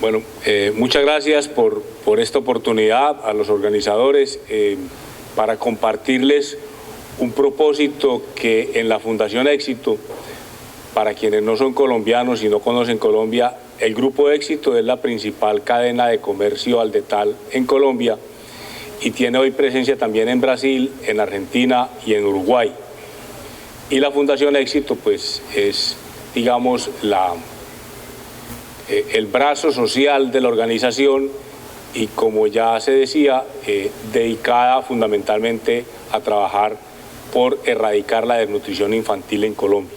Bueno, muchas gracias por esta oportunidad a los organizadores para compartirles un propósito que en la Fundación Éxito, para quienes no son colombianos y no conocen Colombia, el Grupo Éxito es la principal cadena de comercio al detal en Colombia y tiene hoy presencia también en Brasil, en Argentina y en Uruguay. Y la Fundación Éxito pues es, digamos, el brazo social de la organización y, como ya se decía, dedicada fundamentalmente a trabajar por erradicar la desnutrición infantil en Colombia.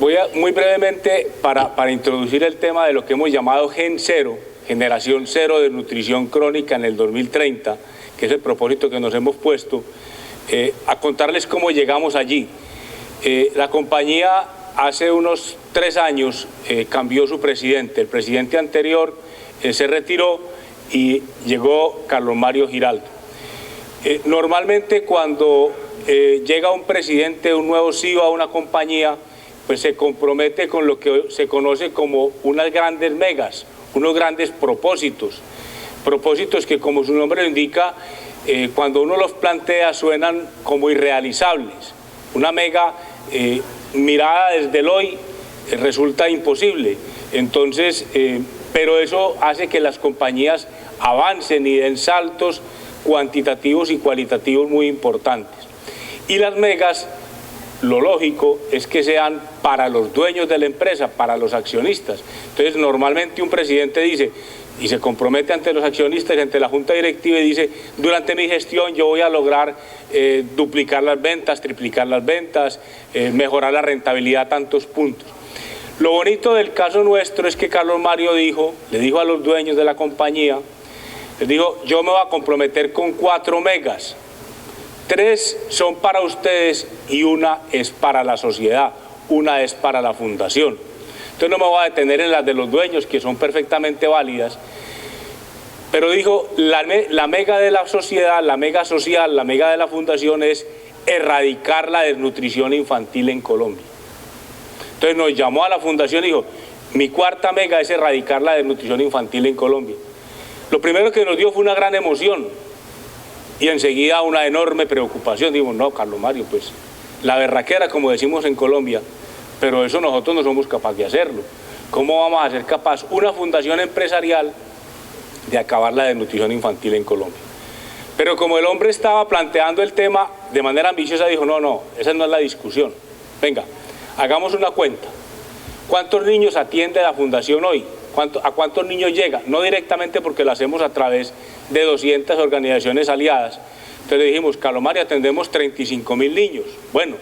Voy a, muy brevemente, para introducir el tema de lo que hemos llamado Gen Cero, Generación Cero de Nutrición Crónica en el 2030, que es el propósito que nos hemos puesto, a contarles cómo llegamos allí. La compañía hace unos 3 años cambió su presidente. El presidente anterior se retiró y llegó Carlos Mario Giraldo. Normalmente cuando llega un presidente, un nuevo CEO a una compañía, pues se compromete con lo que se conoce como unas grandes megas, unos grandes propósitos. Propósitos que, como su nombre lo indica, cuando uno los plantea suenan como irrealizables. Una mega mirada desde el hoy resulta imposible. Entonces, pero eso hace que las compañías avancen y den saltos cuantitativos y cualitativos muy importantes. Y las megas, lo lógico es que sean para los dueños de la empresa, para los accionistas. Entonces, normalmente un presidente dice, y se compromete ante los accionistas, ante la junta directiva, y dice: durante mi gestión yo voy a lograr duplicar las ventas, triplicar las ventas, mejorar la rentabilidad a tantos puntos. Lo bonito del caso nuestro es que Carlos Mario le dijo a los dueños de la compañía, les dijo: yo me voy a comprometer con 4 megas, 3 son para ustedes y una es para la sociedad, una es para la fundación. Entonces no me voy a detener en las de los dueños, que son perfectamente válidas, pero dijo, la mega de la sociedad, la mega social, la mega de la fundación es erradicar la desnutrición infantil en Colombia. Entonces nos llamó a la fundación y dijo, mi 4ª mega es erradicar la desnutrición infantil en Colombia. Lo primero que nos dio fue una gran emoción y enseguida una enorme preocupación. Dijimos, no, Carlos Mario, pues la berraquera, como decimos en Colombia, pero eso nosotros no somos capaces de hacerlo. ¿Cómo vamos a ser capaz, una fundación empresarial, de acabar la desnutrición infantil en Colombia? Pero como el hombre estaba planteando el tema de manera ambiciosa, dijo, no, esa no es la discusión. Venga, hagamos una cuenta. ¿Cuántos niños atiende la fundación hoy? ¿A cuántos niños llega? No directamente, porque lo hacemos a través de 200 organizaciones aliadas. Entonces le dijimos, Carlos Mario, atendemos 35.000 niños. Bueno,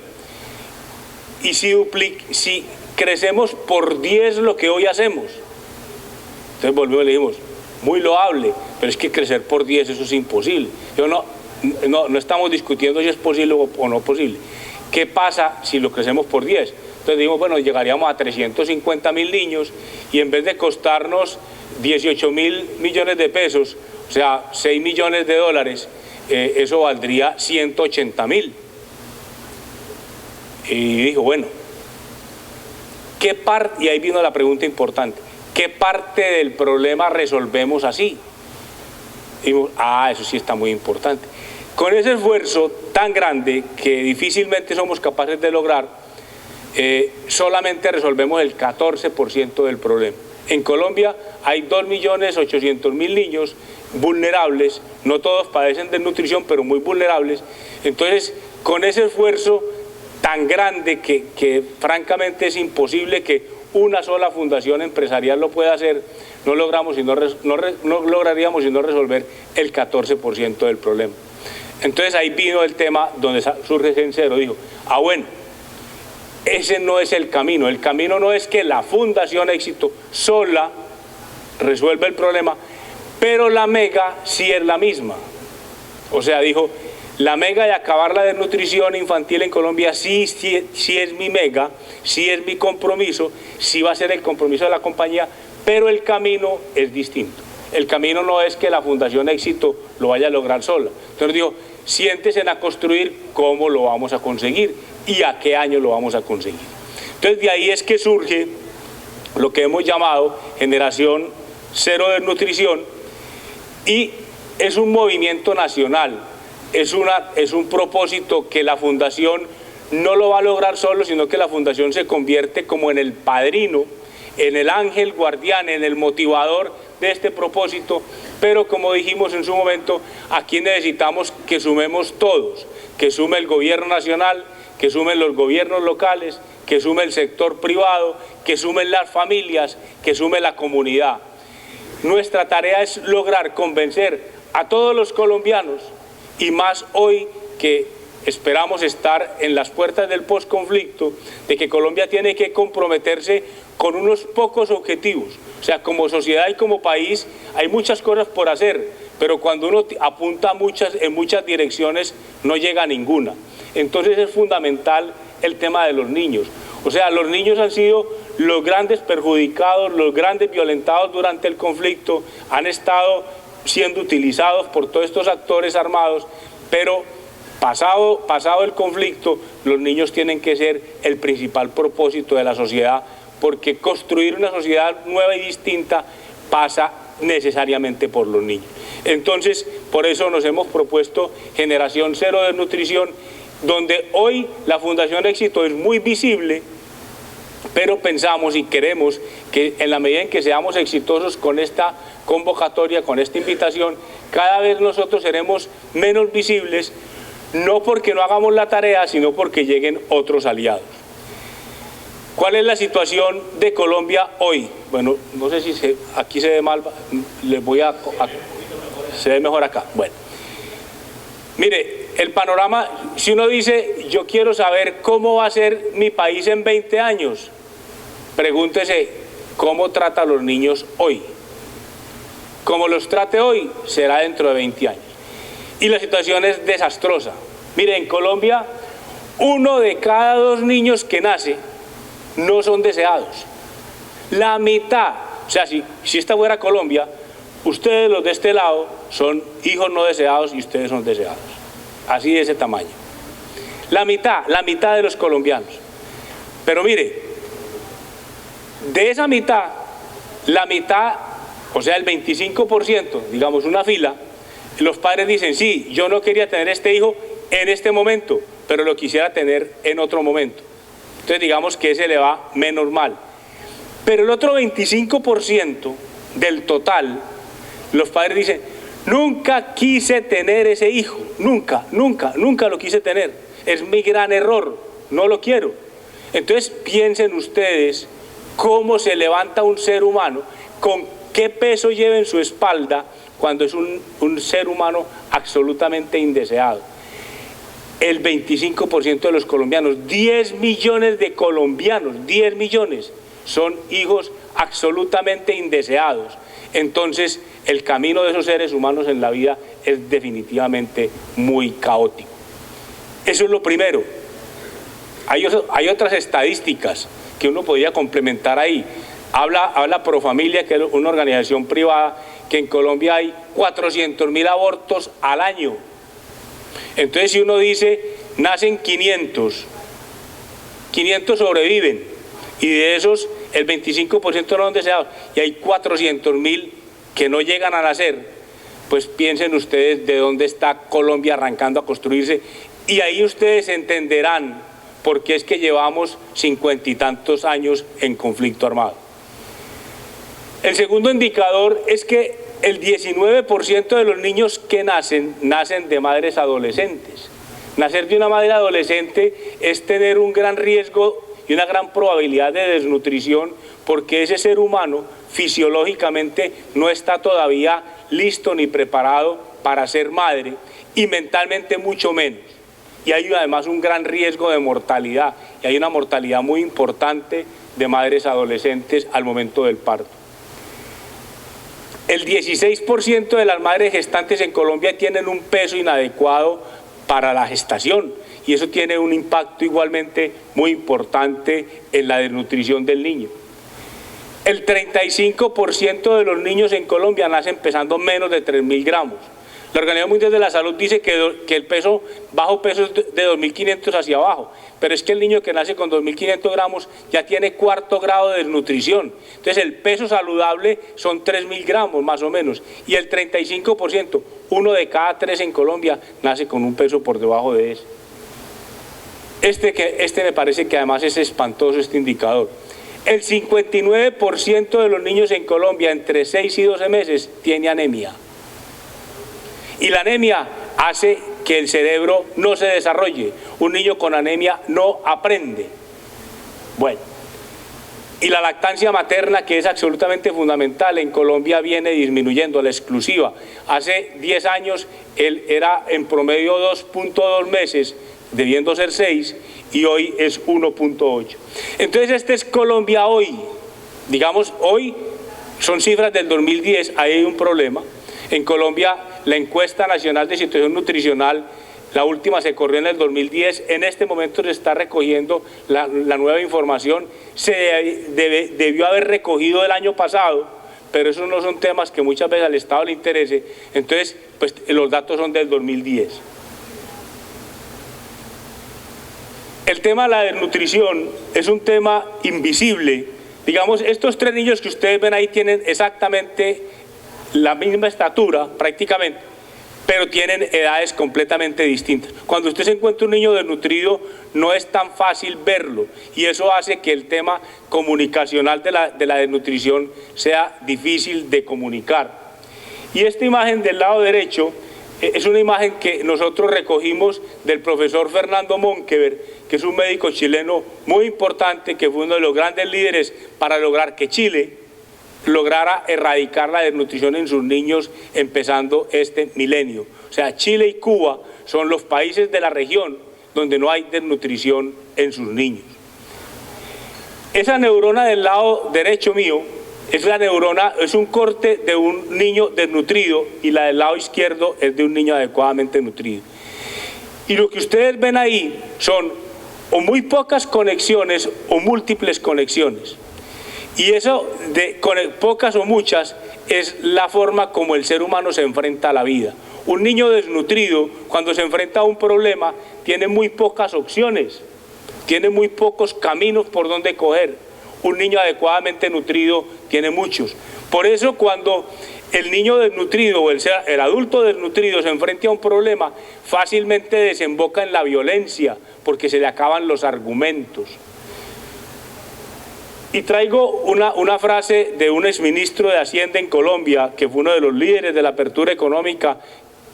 y si crecemos por 10 lo que hoy hacemos. Entonces volvimos y le dijimos, muy loable, pero es que crecer por 10 eso es imposible. No estamos discutiendo si es posible o no posible. ¿Qué pasa si lo crecemos por 10? Entonces dijimos, bueno, llegaríamos a 350.000 niños y en vez de costarnos 18.000 millones de pesos, o sea, 6 millones de dólares, eso valdría 180.000. Y dijo, bueno, ¿qué parte? Y ahí vino la pregunta importante, ¿qué parte del problema resolvemos así? Y dijimos, eso sí está muy importante. Con ese esfuerzo tan grande que difícilmente somos capaces de lograr, solamente resolvemos el 14% del problema. En Colombia hay 2.800.000 niños vulnerables, no todos padecen desnutrición, pero muy vulnerables. Entonces, con ese esfuerzo tan grande que francamente es imposible que una sola fundación empresarial lo pueda hacer, no lograríamos sino resolver el 14% del problema. Entonces ahí vino el tema donde surge Gen Cero. Dijo, bueno, ese no es el camino no es que la Fundación Éxito sola resuelva el problema, pero la mega sí es la misma. O sea, dijo, la mega de acabar la desnutrición infantil en Colombia sí es mi mega, sí es mi compromiso, sí va a ser el compromiso de la compañía, pero el camino es distinto. El camino no es que la Fundación Éxito lo vaya a lograr sola. Entonces dijo, siéntese a construir cómo lo vamos a conseguir y a qué año lo vamos a conseguir. Entonces de ahí es que surge lo que hemos llamado Generación Cero de Nutrición, y es un movimiento nacional, es un propósito que la Fundación no lo va a lograr solo, sino que la Fundación se convierte como en el padrino, en el ángel guardián, en el motivador de este propósito, pero como dijimos en su momento, aquí necesitamos que sumemos todos, que sume el gobierno nacional, que sumen los gobiernos locales, que sume el sector privado, que sumen las familias, que sume la comunidad. Nuestra tarea es lograr convencer a todos los colombianos, y más hoy que esperamos estar en las puertas del posconflicto, de que Colombia tiene que comprometerse con unos pocos objetivos. O sea, como sociedad y como país hay muchas cosas por hacer, pero cuando uno apunta en muchas direcciones no llega a ninguna. Entonces es fundamental el tema de los niños. O sea, los niños han sido los grandes perjudicados, los grandes violentados durante el conflicto, han estado siendo utilizados por todos estos actores armados, pero pasado el conflicto, los niños tienen que ser el principal propósito de la sociedad, porque construir una sociedad nueva y distinta pasa necesariamente por los niños. Entonces, por eso nos hemos propuesto Generación Cero de Nutrición, donde hoy la Fundación Éxito es muy visible, pero pensamos y queremos que en la medida en que seamos exitosos con esta convocatoria, con esta invitación, cada vez nosotros seremos menos visibles, no porque no hagamos la tarea, sino porque lleguen otros aliados. ¿Cuál es la situación de Colombia hoy? Bueno, no sé si aquí se ve mal, se ve mejor acá. Bueno, mire, el panorama, si uno dice, yo quiero saber cómo va a ser mi país en 20 años, pregúntese cómo trata a los niños hoy. Como los trate hoy, será dentro de 20 años. Y la situación es desastrosa. Mire, en Colombia, 1 de cada 2 niños que nace no son deseados. La mitad, o sea, si esta fuera Colombia, ustedes los de este lado son hijos no deseados y ustedes son deseados. Así de ese tamaño. La mitad de los colombianos. Pero mire, de esa mitad, la mitad, o sea el 25%, digamos una fila, los padres dicen, sí, yo no quería tener este hijo en este momento, pero lo quisiera tener en otro momento. Entonces digamos que ese le va menos mal. Pero el otro 25% del total, los padres dicen, nunca quise tener ese hijo, nunca lo quise tener, es mi gran error, no lo quiero. Entonces piensen ustedes cómo se levanta un ser humano, con qué peso lleva en su espalda cuando es un ser humano absolutamente indeseado. El 25% de los colombianos, 10 millones de colombianos, 10 millones, son hijos absolutamente indeseados. Entonces, el camino de esos seres humanos en la vida es definitivamente muy caótico. Eso es lo primero. Hay otras estadísticas que uno podría complementar ahí. Habla Profamilia, que es una organización privada, que en Colombia hay 400.000 abortos al año. Entonces, si uno dice, nacen 500 sobreviven, y de esos el 25% no son deseados, y hay 400.000 que no llegan a nacer, pues piensen ustedes de dónde está Colombia arrancando a construirse, y ahí ustedes entenderán por qué es que llevamos 50 y tantos años en conflicto armado. El segundo indicador es que el 19% de los niños que nacen de madres adolescentes. Nacer de una madre adolescente es tener un gran riesgo y una gran probabilidad de desnutrición, porque ese ser humano fisiológicamente no está todavía listo ni preparado para ser madre, y mentalmente mucho menos. Y hay además un gran riesgo de mortalidad, y hay una mortalidad muy importante de madres adolescentes al momento del parto. El 16% de las madres gestantes en Colombia tienen un peso inadecuado para la gestación, y eso tiene un impacto igualmente muy importante en la desnutrición del niño. El 35% de los niños en Colombia nacen pesando menos de 3.000 gramos, La Organización Mundial de la Salud dice que el peso, bajo peso es de 2.500 hacia abajo, pero es que el niño que nace con 2.500 gramos ya tiene cuarto grado de desnutrición. Entonces el peso saludable son 3.000 gramos más o menos, y el 35%, 1 de cada 3 en Colombia, nace con un peso por debajo de ese. Este me parece que además es espantoso este indicador. El 59% de los niños en Colombia entre 6 y 12 meses tiene anemia. Y la anemia hace que el cerebro no se desarrolle. Un niño con anemia no aprende. Bueno, y la lactancia materna, que es absolutamente fundamental, en Colombia viene disminuyendo a la exclusiva. Hace 10 años él era en promedio 2.2 meses, debiendo ser 6, y hoy es 1.8. Entonces este es Colombia hoy. Digamos, hoy son cifras del 2010, ahí hay un problema. En Colombia, la encuesta nacional de situación nutricional, la última se corrió en el 2010, en este momento se está recogiendo la nueva información, debió haber recogido el año pasado, pero esos no son temas que muchas veces al Estado le interese, entonces pues los datos son del 2010. El tema de la desnutrición es un tema invisible. Digamos, estos 3 niños que ustedes ven ahí tienen exactamente la misma estatura prácticamente, pero tienen edades completamente distintas. Cuando usted se encuentra un niño desnutrido no es tan fácil verlo, y eso hace que el tema comunicacional de la desnutrición sea difícil de comunicar. Y esta imagen del lado derecho es una imagen que nosotros recogimos del profesor Fernando Monkever, que es un médico chileno muy importante, que fue uno de los grandes líderes para lograr que Chile lograra erradicar la desnutrición en sus niños empezando este milenio. O sea, Chile y Cuba son los países de la región donde no hay desnutrición en sus niños. Esa neurona del lado derecho mío es la neurona, es un corte de un niño desnutrido, y la del lado izquierdo es de un niño adecuadamente nutrido. Y lo que ustedes ven ahí son o muy pocas conexiones o múltiples conexiones. Y eso de pocas o muchas es la forma como el ser humano se enfrenta a la vida. Un niño desnutrido, cuando se enfrenta a un problema, tiene muy pocas opciones, tiene muy pocos caminos por donde coger. Un niño adecuadamente nutrido tiene muchos. Por eso cuando el niño desnutrido o el adulto desnutrido se enfrenta a un problema, fácilmente desemboca en la violencia, porque se le acaban los argumentos. Y traigo una frase de un exministro de Hacienda en Colombia, que fue uno de los líderes de la apertura económica,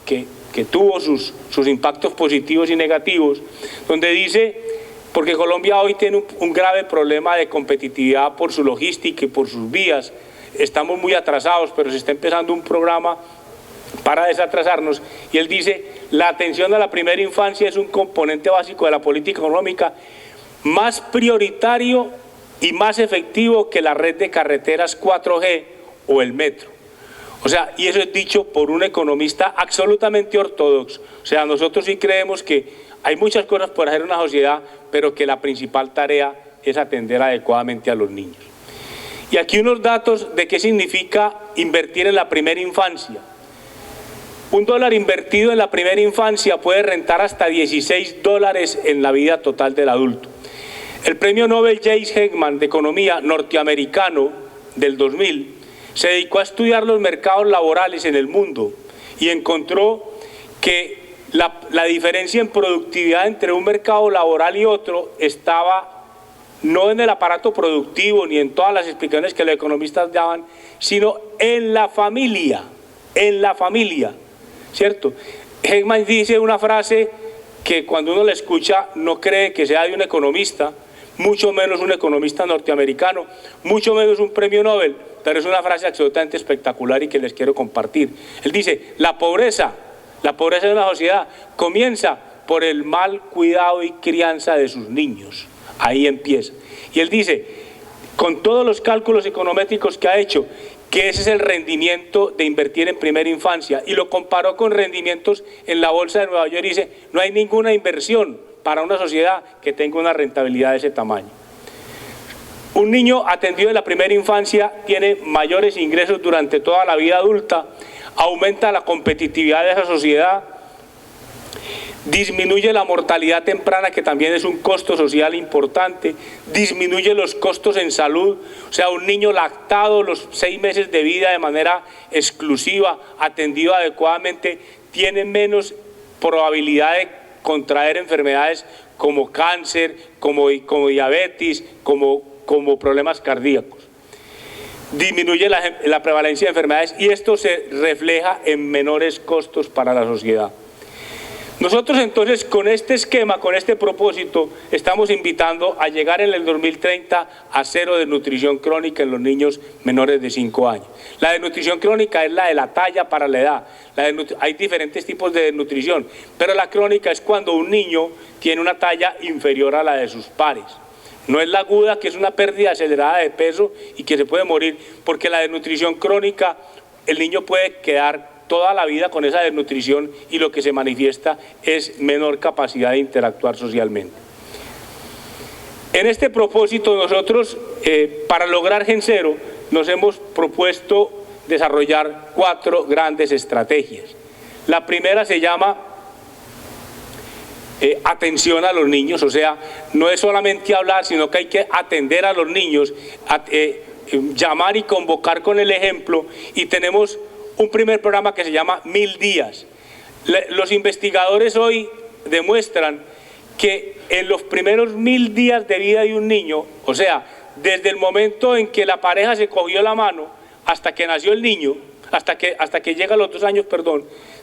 que tuvo sus impactos positivos y negativos, donde dice, porque Colombia hoy tiene un grave problema de competitividad por su logística y por sus vías, estamos muy atrasados, pero se está empezando un programa para desatrasarnos, y él dice, la atención a la primera infancia es un componente básico de la política económica más prioritario y más efectivo que la red de carreteras 4G o el metro. O sea, y eso es dicho por un economista absolutamente ortodoxo. O sea, nosotros sí creemos que hay muchas cosas por hacer en una sociedad, pero que la principal tarea es atender adecuadamente a los niños. Y aquí unos datos de qué significa invertir en la primera infancia. $1 invertido en la primera infancia puede rentar hasta $16 en la vida total del adulto. El premio Nobel James Heckman de Economía norteamericano del 2000 se dedicó a estudiar los mercados laborales en el mundo y encontró que la diferencia en productividad entre un mercado laboral y otro estaba no en el aparato productivo ni en todas las explicaciones que los economistas daban, sino en la familia, ¿cierto? Heckman dice una frase que cuando uno la escucha no cree que sea de un economista, mucho menos un economista norteamericano, mucho menos un premio Nobel, pero es una frase absolutamente espectacular y que les quiero compartir. Él dice, la pobreza de una sociedad comienza por el mal cuidado y crianza de sus niños, ahí empieza. Y él dice, con todos los cálculos econométricos que ha hecho, que ese es el rendimiento de invertir en primera infancia, y lo comparó con rendimientos en la bolsa de Nueva York y dice, no hay ninguna inversión para una sociedad que tenga una rentabilidad de ese tamaño. Un niño atendido en la primera infancia tiene mayores ingresos durante toda la vida adulta, aumenta la competitividad de esa sociedad, disminuye la mortalidad temprana, que también es un costo social importante, disminuye los costos en salud, o sea, un niño lactado los 6 meses de vida de manera exclusiva, atendido adecuadamente, tiene menos probabilidad de contraer enfermedades como cáncer, como diabetes, como problemas cardíacos. Disminuye la prevalencia de enfermedades y esto se refleja en menores costos para la sociedad. Nosotros entonces con este esquema, con este propósito, estamos invitando a llegar en el 2030 a 0 desnutrición crónica en los niños menores de 5 años. La desnutrición crónica es la de la talla para la edad. Hay diferentes tipos de desnutrición, pero la crónica es cuando un niño tiene una talla inferior a la de sus pares. No es la aguda, que es una pérdida acelerada de peso y que se puede morir, porque la desnutrición crónica, el niño puede quedar toda la vida con esa desnutrición y lo que se manifiesta es menor capacidad de interactuar socialmente. En este propósito nosotros, para lograr Gen Cero, nos hemos propuesto desarrollar 4 grandes estrategias. La primera se llama atención a los niños, o sea, no es solamente hablar, sino que hay que atender a los niños, llamar y convocar con el ejemplo, y tenemos un primer programa que se llama 1000 días. Los investigadores hoy demuestran que en los primeros 1000 días de vida de un niño, o sea, desde el momento en que la pareja se cogió la mano hasta que nació el niño, hasta que llega a los 2 años,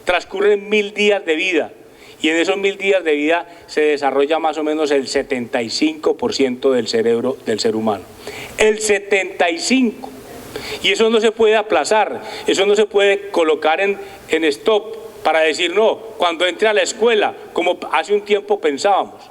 transcurren 1000 días de vida. Y en esos 1000 días de vida se desarrolla más o menos el 75% del cerebro del ser humano. El 75%. Y eso no se puede aplazar, eso no se puede colocar en stop para decir no, cuando entre a la escuela, como hace un tiempo pensábamos.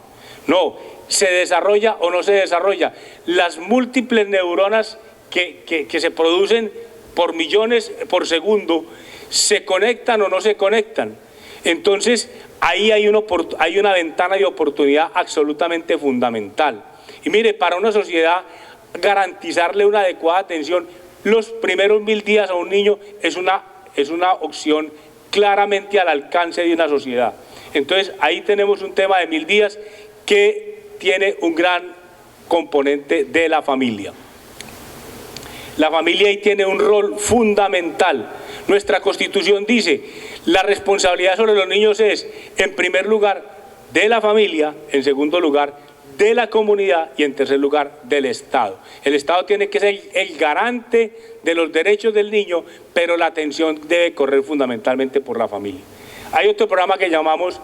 No, se desarrolla o no se desarrolla. Las múltiples neuronas que se producen por millones por segundo, ¿se conectan o no se conectan? Entonces, ahí hay una ventana de oportunidad absolutamente fundamental. Y mire, para una sociedad, garantizarle una adecuada atención los primeros 1000 días a un niño es una opción claramente al alcance de una sociedad. Entonces, ahí tenemos un tema de 1000 días que tiene un gran componente de la familia. La familia ahí tiene un rol fundamental. Nuestra Constitución dice, la responsabilidad sobre los niños es, en primer lugar, de la familia, en segundo lugar, de la comunidad y en tercer lugar, del Estado. El Estado tiene que ser el garante de los derechos del niño, pero la atención debe correr fundamentalmente por la familia. Hay otro programa que llamamos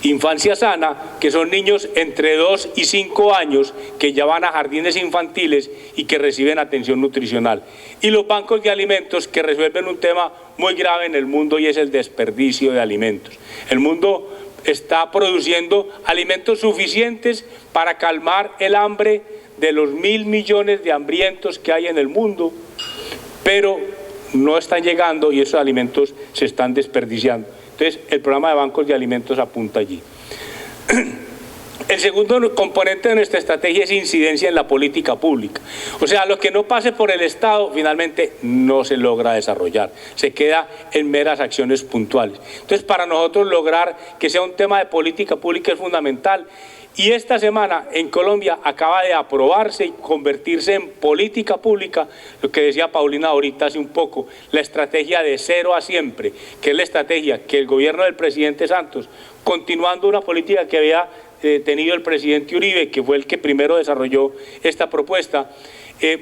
Infancia Sana, que son niños entre 2 y 5 años que ya van a jardines infantiles y que reciben atención nutricional. Y los bancos de alimentos, que resuelven un tema muy grave en el mundo y es el desperdicio de alimentos. El mundo está produciendo alimentos suficientes para calmar el hambre de los 1000 millones de hambrientos que hay en el mundo, pero no están llegando y esos alimentos se están desperdiciando. Entonces, el programa de bancos de alimentos apunta allí. El segundo componente de nuestra estrategia es incidencia en la política pública. O sea, lo que no pase por el Estado finalmente no se logra desarrollar, se queda en meras acciones puntuales. Entonces, para nosotros lograr que sea un tema de política pública es fundamental. Y esta semana en Colombia acaba de aprobarse y convertirse en política pública, lo que decía Paulina ahorita hace un poco, la estrategia de 0 a siempre, que es la estrategia que el gobierno del presidente Santos, continuando una política que había tenido el presidente Uribe, que fue el que primero desarrolló esta propuesta,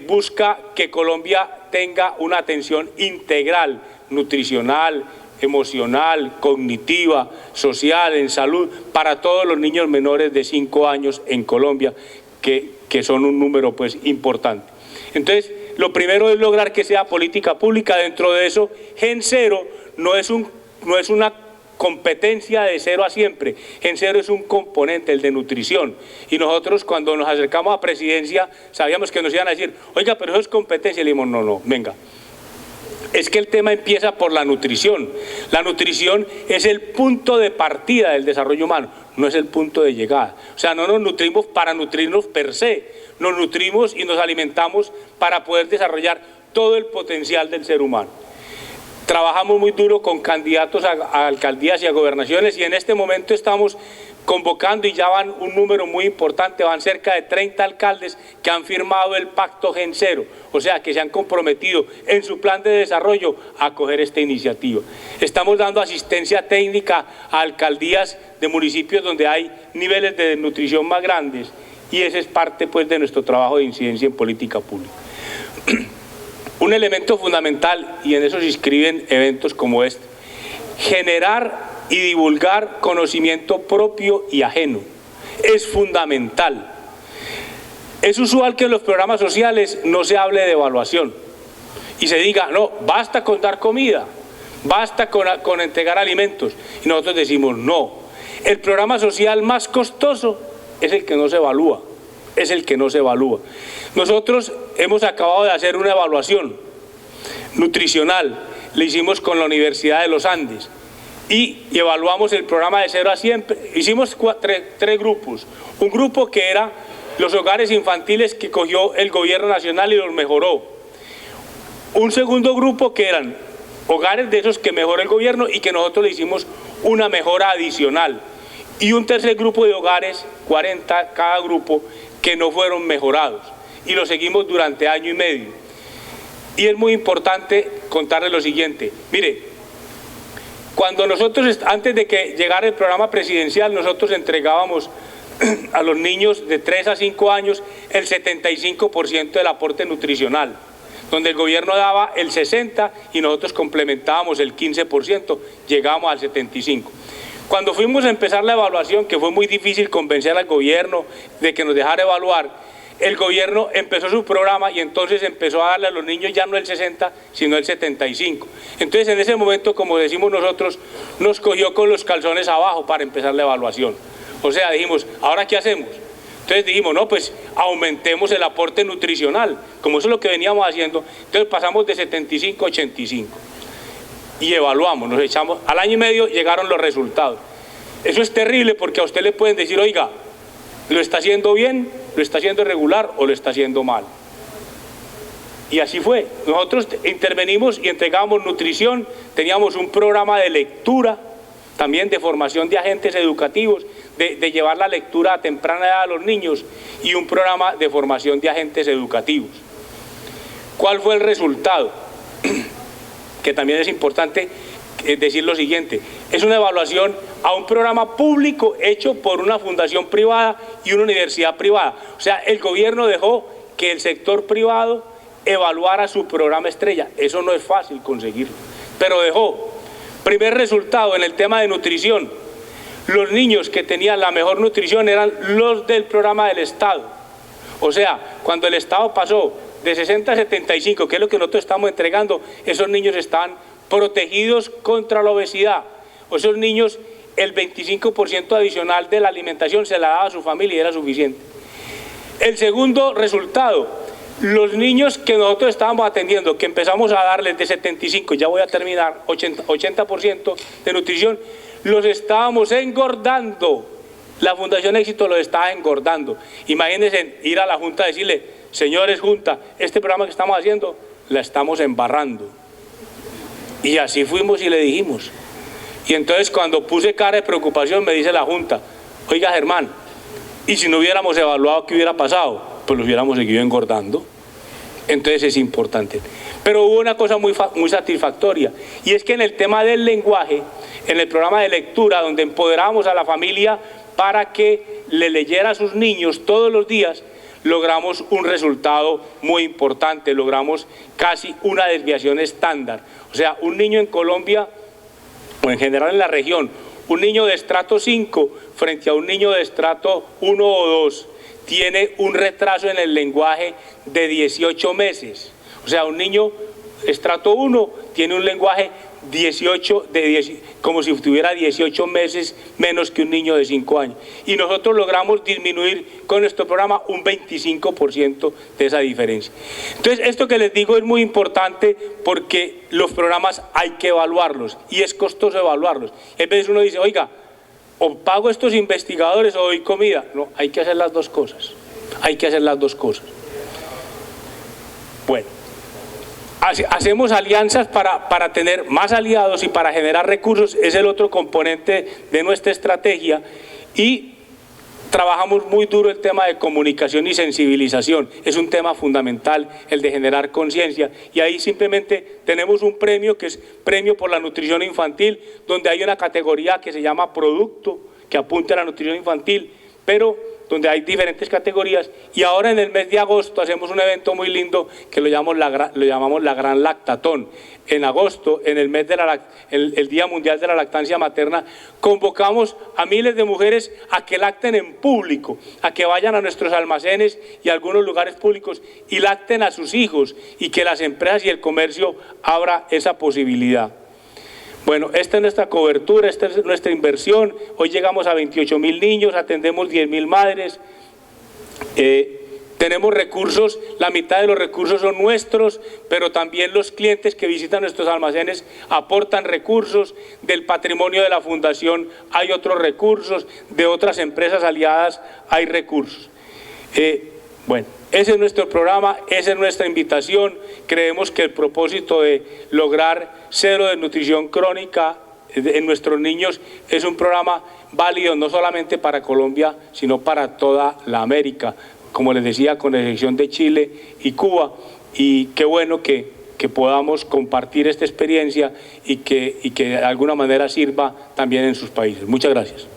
busca que Colombia tenga una atención integral, nutricional, emocional, cognitiva, social, en salud, para todos los niños menores de 5 años en Colombia, que son un número pues importante. Entonces, lo primero es lograr que sea política pública. Dentro de eso, Gen Cero no es una competencia de 0 a siempre. Gen Cero es un componente, el de nutrición. Y nosotros cuando nos acercamos a presidencia sabíamos que nos iban a decir, oiga, pero eso es competencia. Y le dijimos, no, venga. Es que el tema empieza por la nutrición. La nutrición es el punto de partida del desarrollo humano, no es el punto de llegada. O sea, no nos nutrimos para nutrirnos per se, nos nutrimos y nos alimentamos para poder desarrollar todo el potencial del ser humano. Trabajamos muy duro con candidatos a alcaldías y a gobernaciones y en este momento estamos convocando y ya van un número muy importante, van cerca de 30 alcaldes que han firmado el Pacto Gen Cero, o sea que se han comprometido en su plan de desarrollo a acoger esta iniciativa. Estamos dando asistencia técnica a alcaldías de municipios donde hay niveles de desnutrición más grandes y ese es parte pues de nuestro trabajo de incidencia en política pública. Un elemento fundamental, y en eso se inscriben eventos como este, generar y divulgar conocimiento propio y ajeno. Es fundamental. Es usual que en los programas sociales no se hable de evaluación y se diga, no, basta con dar comida, basta con entregar alimentos. Y nosotros decimos, no, el programa social más costoso es el que no se evalúa, es el que no se evalúa. Nosotros hemos acabado de hacer una evaluación nutricional, la hicimos con la Universidad de los Andes y evaluamos el programa de 0 a 100, hicimos tres grupos, un grupo que era los hogares infantiles que cogió el gobierno nacional y los mejoró, un segundo grupo que eran hogares de esos que mejoró el gobierno y que nosotros le hicimos una mejora adicional y un tercer grupo de hogares, 40 cada grupo, que no fueron mejorados y lo seguimos durante año y medio. Y es muy importante contarles lo siguiente, mire, cuando nosotros, antes de que llegara el programa presidencial, nosotros entregábamos a los niños de 3 a 5 años el 75% del aporte nutricional, donde el gobierno daba el 60% y nosotros complementábamos el 15%, llegábamos al 75%. Cuando fuimos a empezar la evaluación, que fue muy difícil convencer al gobierno de que nos dejara evaluar, el gobierno empezó su programa y entonces empezó a darle a los niños ya no el 60, sino el 75. Entonces en ese momento, como decimos nosotros, nos cogió con los calzones abajo para empezar la evaluación. O sea, dijimos, ¿ahora qué hacemos? Entonces dijimos, no, pues aumentemos el aporte nutricional, como eso es lo que veníamos haciendo. Entonces pasamos de 75 a 85 y evaluamos, nos echamos, al año y medio llegaron los resultados. Eso es terrible porque a usted le pueden decir, oiga, ¿lo está haciendo bien, lo está haciendo regular o lo está haciendo mal? Y así fue. Nosotros intervenimos y entregamos nutrición, teníamos un programa de lectura, también de formación de agentes educativos, de llevar la lectura a temprana edad a los niños y un programa de formación de agentes educativos. ¿Cuál fue el resultado? Que también es importante decir lo siguiente, es una evaluación a un programa público hecho por una fundación privada y una universidad privada. O sea, el gobierno dejó que el sector privado evaluara su programa estrella. Eso no es fácil conseguirlo, pero dejó. Primer resultado en el tema de nutrición, los niños que tenían la mejor nutrición eran los del programa del Estado. O sea, cuando el Estado pasó de 60 a 75, que es lo que nosotros estamos entregando, esos niños estaban protegidos contra la obesidad. O esos niños, el 25% adicional de la alimentación se la daba a su familia y era suficiente. El segundo resultado, los niños que nosotros estábamos atendiendo, que empezamos a darles de 75, ya voy a terminar, 80% de nutrición, los estábamos engordando. La Fundación Éxito los estaba engordando. Imagínense ir a la Junta y decirle, señores Junta, este programa que estamos haciendo, la estamos embarrando. Y así fuimos y le dijimos. Y entonces cuando puse cara de preocupación me dice la Junta, oiga Germán, ¿y si no hubiéramos evaluado qué hubiera pasado? Pues lo hubiéramos seguido engordando. Entonces es importante. Pero hubo una cosa muy satisfactoria, y es que en el tema del lenguaje, en el programa de lectura, donde empoderamos a la familia para que le leyera a sus niños todos los días, logramos un resultado muy importante, logramos casi una desviación estándar. O sea, un niño en Colombia, o en general en la región, un niño de estrato 5 frente a un niño de estrato 1 o 2, tiene un retraso en el lenguaje de 18 meses. O sea, un niño estrato 1 tiene un lenguaje como si tuviera 18 meses menos que un niño de 5 años. Y nosotros logramos disminuir con nuestro programa un 25% de esa diferencia. Entonces, esto que les digo es muy importante porque los programas hay que evaluarlos y es costoso evaluarlos. A veces uno dice, oiga, o pago a estos investigadores o doy comida. No, hay que hacer las dos cosas. Hay que hacer las dos cosas. Bueno, hacemos alianzas para tener más aliados y para generar recursos, es el otro componente de nuestra estrategia, y trabajamos muy duro el tema de comunicación y sensibilización. Es un tema fundamental el de generar conciencia, y ahí simplemente tenemos un premio que es Premio por la Nutrición Infantil, donde hay una categoría que se llama producto, que apunta a la nutrición infantil, pero donde hay diferentes categorías, y ahora en el mes de agosto hacemos un evento muy lindo que lo llamamos la Gran Lactatón. En agosto, en el mes de el Día Mundial de la Lactancia Materna, convocamos a miles de mujeres a que lacten en público, a que vayan a nuestros almacenes y a algunos lugares públicos y lacten a sus hijos, y que las empresas y el comercio abra esa posibilidad. Bueno, esta es nuestra cobertura, esta es nuestra inversión. Hoy llegamos a 28.000 niños, atendemos 10.000 madres. Tenemos recursos, la mitad de los recursos son nuestros, pero también los clientes que visitan nuestros almacenes aportan recursos. Del patrimonio de la fundación hay otros recursos, de otras empresas aliadas hay recursos. Bueno, ese es nuestro programa, esa es nuestra invitación. Creemos que el propósito de lograr 0 desnutrición crónica en nuestros niños es un programa válido no solamente para Colombia, sino para toda la América, como les decía, con excepción de Chile y Cuba. Y qué bueno que podamos compartir esta experiencia y que de alguna manera sirva también en sus países. Muchas gracias.